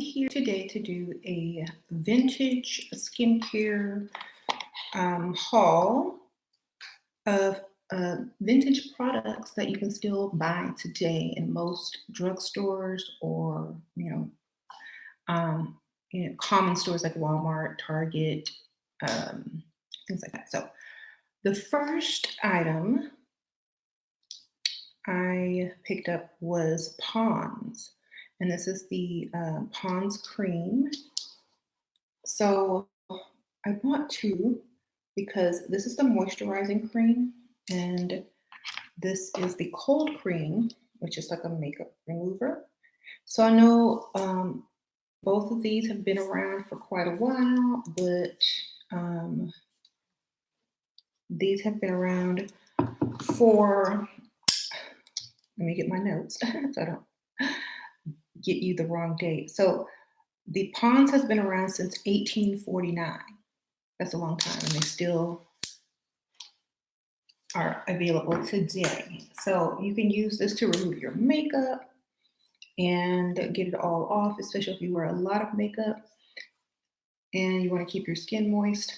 here today to do a vintage skincare haul of vintage products that you can still buy today in most drugstores or common stores like Walmart, Target, things like that. So the first item I picked up was Pond's, and this is the Pond's cream. So I bought two because this is the moisturizing cream, and this is the cold cream, which is like a makeup remover. So I know both of these have been around for quite a while, but these have been around for, let me get my notes so I don't get you the wrong date. So the Pond's has been around since 1849. That's a long time, and they still are available today. So you can use this to remove your makeup and get it all off, especially if you wear a lot of makeup and you want to keep your skin moist.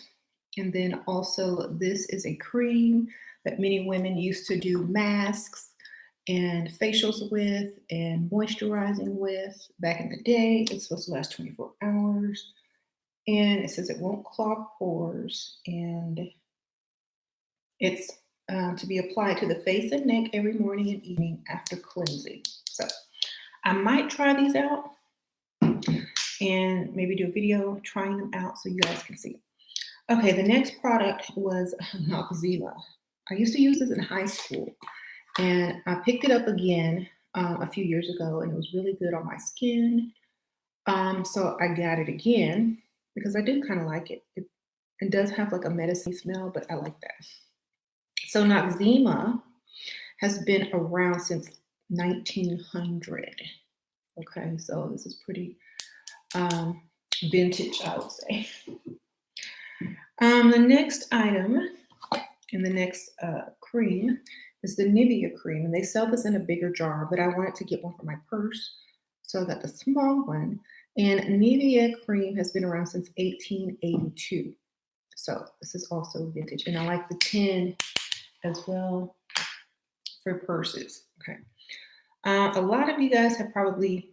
And then also, this is a cream that many women used to do masks and facials with and moisturizing with back in the day. It's supposed to last 24 hours. And it says it won't clog pores. And it's to be applied to the face and neck every morning and evening after cleansing. So I might try these out and maybe do a video trying them out so you guys can see. Okay, the next product was Noxzema. I used to use this in high school, and I picked it up again a few years ago, and it was really good on my skin. So I got it again because I did kind of like it. It does have like a medicine smell, but I like that. So Noxzema has been around since 1900. Okay, so this is pretty vintage, I would say. The next item in the next cream is the Nivea cream, and they sell this in a bigger jar, but I wanted to get one for my purse, so I got the small one. And Nivea cream has been around since 1882. So this is also vintage, and I like the tin as well for purses. Okay. A lot of you guys have probably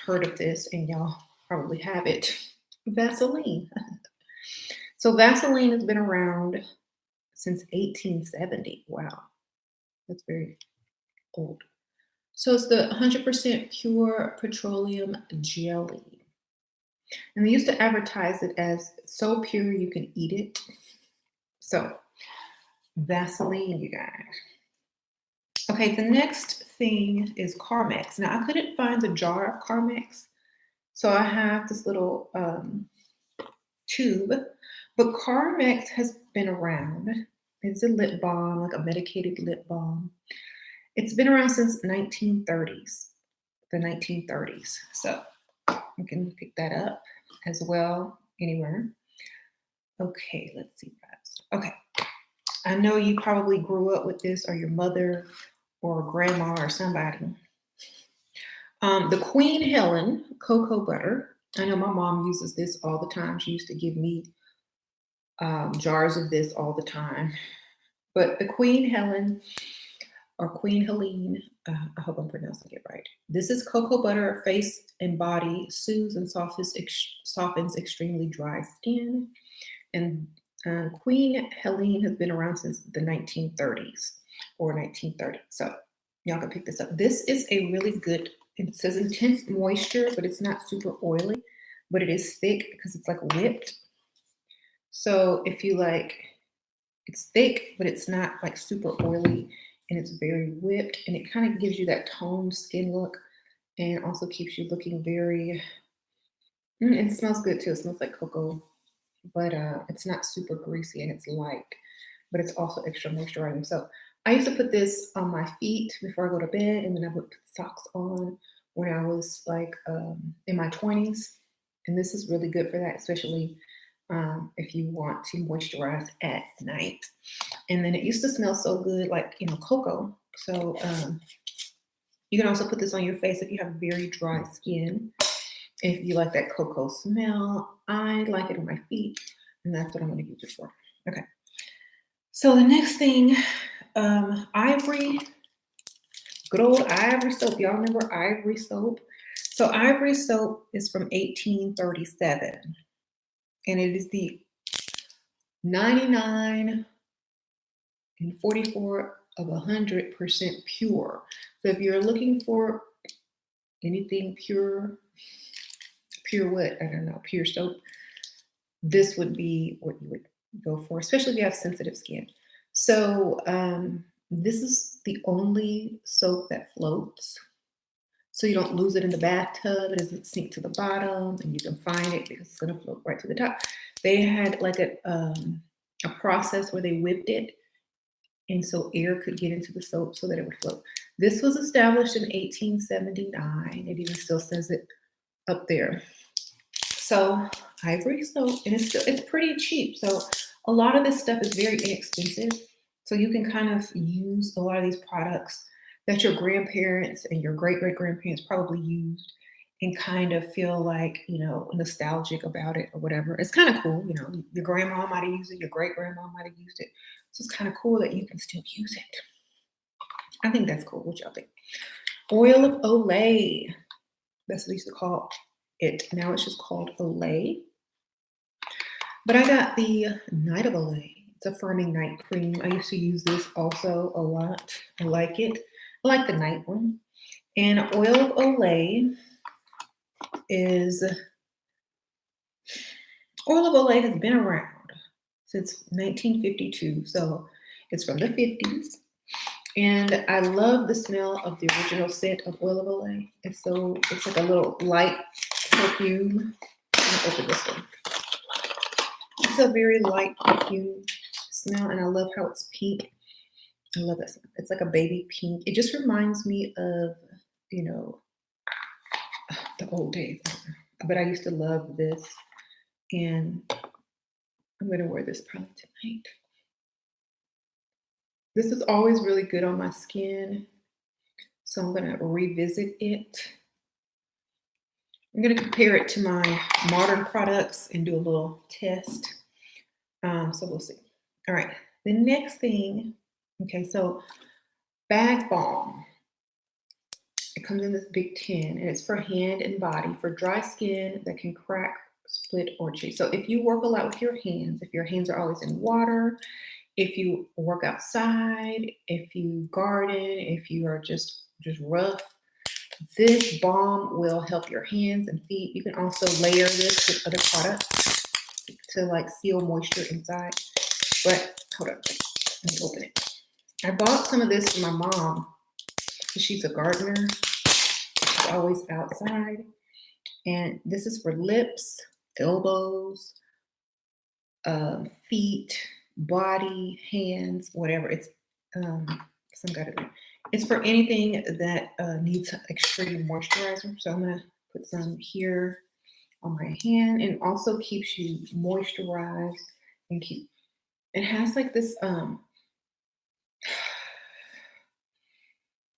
heard of this, and y'all probably have it. Vaseline. So Vaseline has been around since 1870. Wow, that's very old. So it's the 100% pure petroleum jelly. And they used to advertise it as so pure you can eat it. So Vaseline, you guys. Okay, the next thing is Carmex. Now, I couldn't find the jar of Carmex, so I have this little tube, but Carmex has been around. It's a lip balm, like a medicated lip balm. It's been around since the 1930s. So you can pick that up as well anywhere. Okay, let's see that. Okay, I know you probably grew up with this, or your mother or grandma or somebody. The Queen Helene cocoabutter. I know my mom uses this all the time. She used to give me jars of this all the time. But the Queen Helene or Queen Helene, I hope I'm pronouncing it right. This is cocoa butter, face and body, soothes and softens extremely dry skin. And Queen Helene has been around since the 1930s or 1930. So y'all can pick this up. This is a really good, it says intense moisture, but it's not super oily, but it is thick because it's like whipped. So if you like, it's thick, but it's not like super oily, and it's very whipped, and it kind of gives you that toned skin look, and also keeps you looking very, and it smells good too. It smells like cocoa, but it's not super greasy, and it's light, but it's also extra moisturizing. So I used to put this on my feet before I go to bed, and then I would put socks on when I was like in my 20s. And this is really good for that, especially if you want to moisturize at night. And then it used to smell so good, like, cocoa. So you can also put this on your face if you have very dry skin. If you like that cocoa smell, I like it on my feet, and that's what I'm going to use it for. Okay. So the next thing, ivory, good old ivory soap. Y'all remember ivory soap? So ivory soap is from 1837, and it is the 99 and 44 of 100% pure. So if you're looking for anything pure, pure what? I don't know, pure soap, this would be what you would go for, especially if you have sensitive skin. So this is the only soap that floats. So you don't lose it in the bathtub. It doesn't sink to the bottom, and you can find it because it's going to float right to the top. They had like a process where they whipped it, and so air could get into the soap so that it would float. This was established in 1879. It even still says it up there. So ivory soap, and it's pretty cheap. So a lot of this stuff is very inexpensive. So you can kind of use a lot of these products that your grandparents and your great-great-grandparents probably used and kind of feel like, nostalgic about it or whatever. It's kind of cool, your grandma might have used it, your great-grandma might have used it. So it's kind of cool that you can still use it. I think that's cool. What y'all think? Oil of Olay. That's what they used to call it. Now it's just called Olay. But I got the Night of Olay. It's a firming night cream. I used to use this also a lot. I like it. I like the night one. And Oil of Olay has been around since 1952. So it's from the 50s. And I love the smell of the original scent of Oil of Olay. It's like a little light perfume. Let me open this one. It's a very light perfume smell, and I love how it's pink. I love that smell. It's like a baby pink. It just reminds me of, the old days. But I used to love this, and I'm going to wear this probably tonight. This is always really good on my skin, so I'm going to revisit it. I'm going to compare it to my modern products and do a little test. So we'll see. All right. The next thing, okay, so bag balm. It comes in this big tin, and it's for hand and body for dry skin that can crack, split, or chafe. So if you work a lot with your hands, if your hands are always in water, if you work outside, if you garden, if you are just rough, this balm will help your hands and feet. You can also layer this with other products to like seal moisture inside. But hold on, let me open it. I bought some of this for my mom because she's a gardener. She's always outside. And this is for lips, elbows, feet, body, hands, whatever. It's it's for anything that needs extreme moisturizer. So I'm gonna put some here on my hand, and also keeps you moisturized and it has like this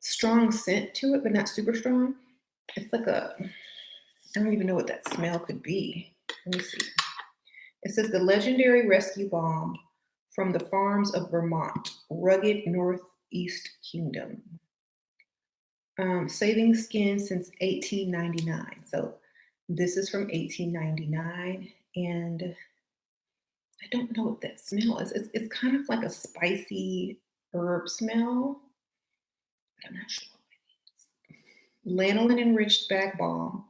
strong scent to it, but not super strong. It's like I don't even know what that smell could be. Let me see. It says the legendary rescue balm from the farms of Vermont, rugged Northeast Kingdom. Saving skin since 1899. So this is from 1899, and I don't know what that smell is. It's kind of like a spicy herb smell, but I'm not sure what it is. Lanolin enriched bag balm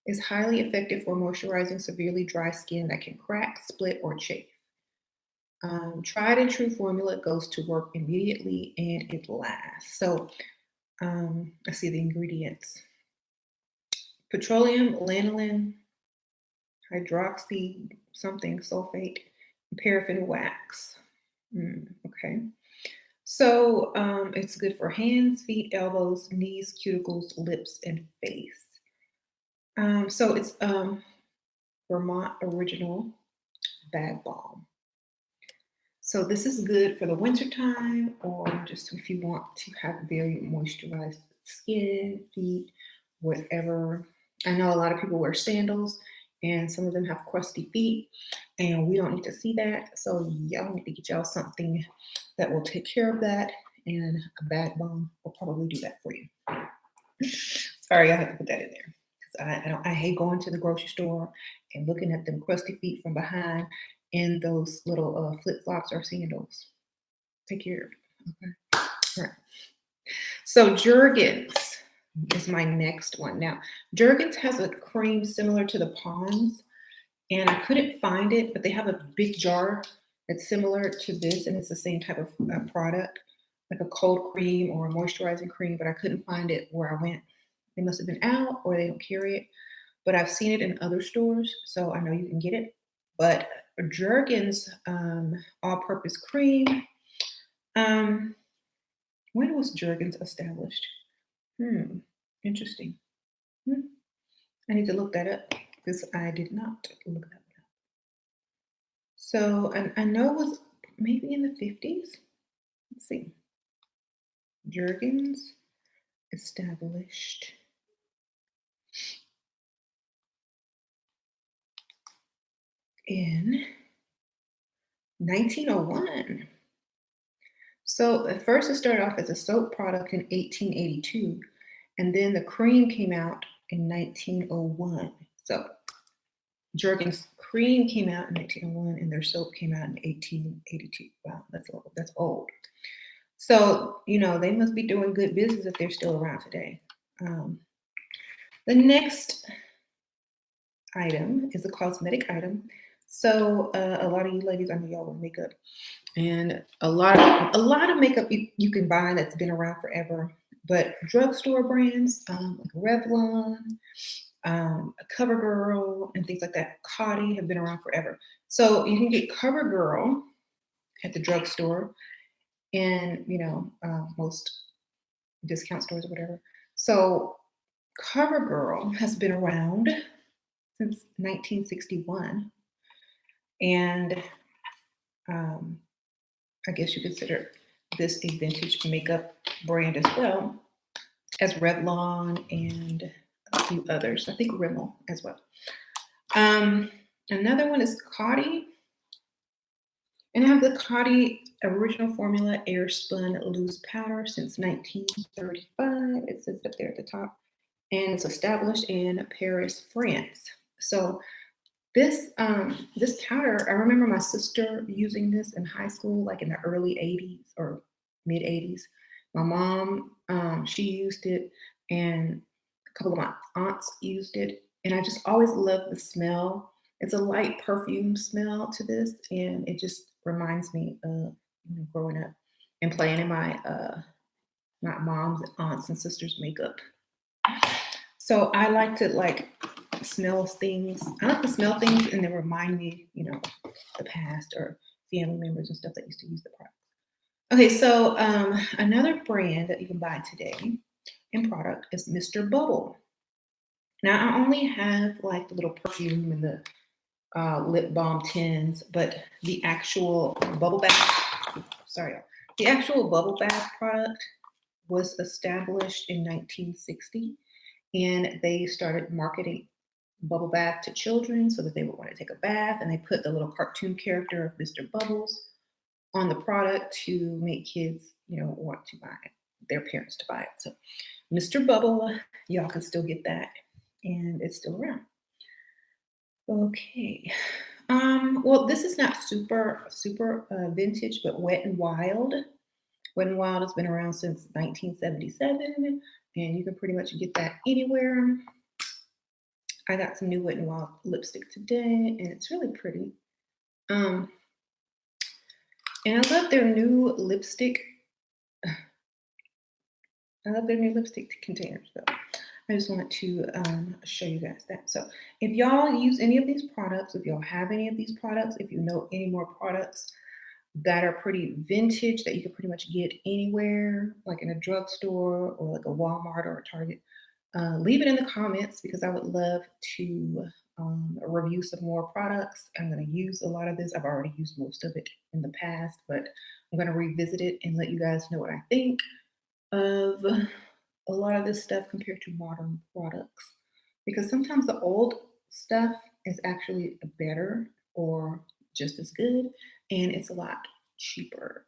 is highly effective for moisturizing severely dry skin that can crack, split, or chafe. Tried and true formula goes to work immediately and it lasts. So I see the ingredients. Petroleum, lanolin, hydroxy something, sulfate, and paraffin wax. Okay. So it's good for hands, feet, elbows, knees, cuticles, lips, and face. So it's Vermont original bag balm. So this is good for the wintertime, or just if you want to have very moisturized skin, feet, whatever. I know a lot of people wear sandals and some of them have crusty feet, and we don't need to see that. So y'all need to get y'all something that will take care of that, and a bag balm will probably do that for you. Sorry, I had to put that in there. 'Cause I hate going to the grocery store and looking at them crusty feet from behind in those little flip flops or sandals. Take care of it. Okay. All right. So Jergins is my next one. Now, Jergins has a cream similar to the Pond's, and I couldn't find it, but they have a big jar that's similar to this, and it's the same type of product, like a cold cream or a moisturizing cream, but I couldn't find it where I went. They must have been out or they don't carry it, but I've seen it in other stores, so I know you can get it. But Jergens all-purpose cream. Um, when was Jergens established? Interesting. Hmm. I need to look that up because I did not look that up. So I know it was maybe in the 50s. Let's see. Jergens established in 1901. So at first it started off as a soap product in 1882, and then the cream came out in 1901. So Jergens cream came out in 1901 and their soap came out in 1882. Wow, that's old. So, they must be doing good business if they're still around today. The next item is a cosmetic item. So a lot of you ladies, I know y'all wear makeup, and a lot of makeup you can buy that's been around forever. But drugstore brands like Revlon, CoverGirl, and things like that, Coty have been around forever. So you can get CoverGirl at the drugstore and most discount stores or whatever. So CoverGirl has been around since 1961, and I guess you consider this a vintage makeup brand as well as Revlon and a few others. I think Rimmel as well. Another one is Coty, and I have the Coty original formula air spun loose powder since 1935. It says up there at the top, and it's established in Paris, France. So this powder, I remember my sister using this in high school, like in the early 80s or mid 80s. My mom, she used it, and a couple of my aunts used it, and I just always loved the smell. It's a light perfume smell to this, and it just reminds me of growing up and playing in my mom's, aunts, and sisters' makeup. So I like to smell things. I like to smell things and they remind me, the past or family members and stuff that used to use the product. Okay, so another brand that you can buy today in product is Mr. Bubble. Now I only have like the little perfume and the lip balm tins, but the actual bubble bath, the actual bubble bath product was established in 1960, and they started marketing bubble bath to children so that they would want to take a bath, and they put the little cartoon character of Mr. Bubbles on the product to make kids, want to buy it, their parents to buy it. So Mr. Bubble, y'all can still get that, and it's still around. Okay. Well, this is not super vintage, but Wet and Wild. Wet and Wild has been around since 1977, and you can pretty much get that anywhere. I got some new Wet n Wild lipstick today, and it's really pretty. And I love their new lipstick. I love their new lipstick containers, though. I just wanted to show you guys that. So if y'all use any of these products, if y'all have any of these products, if you know any more products that are pretty vintage that you can pretty much get anywhere, like in a drugstore or like a Walmart or a Target, leave it in the comments because I would love to review some more products. I'm going to use a lot of this. I've already used most of it in the past, but I'm going to revisit it and let you guys know what I think of a lot of this stuff compared to modern products. because sometimes the old stuff is actually better or just as good, and it's a lot cheaper.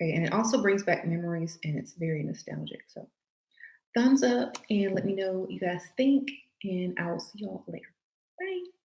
Okay, and it also brings back memories and it's very nostalgic. So thumbs up and let me know what you guys think, and I will see y'all later. Bye.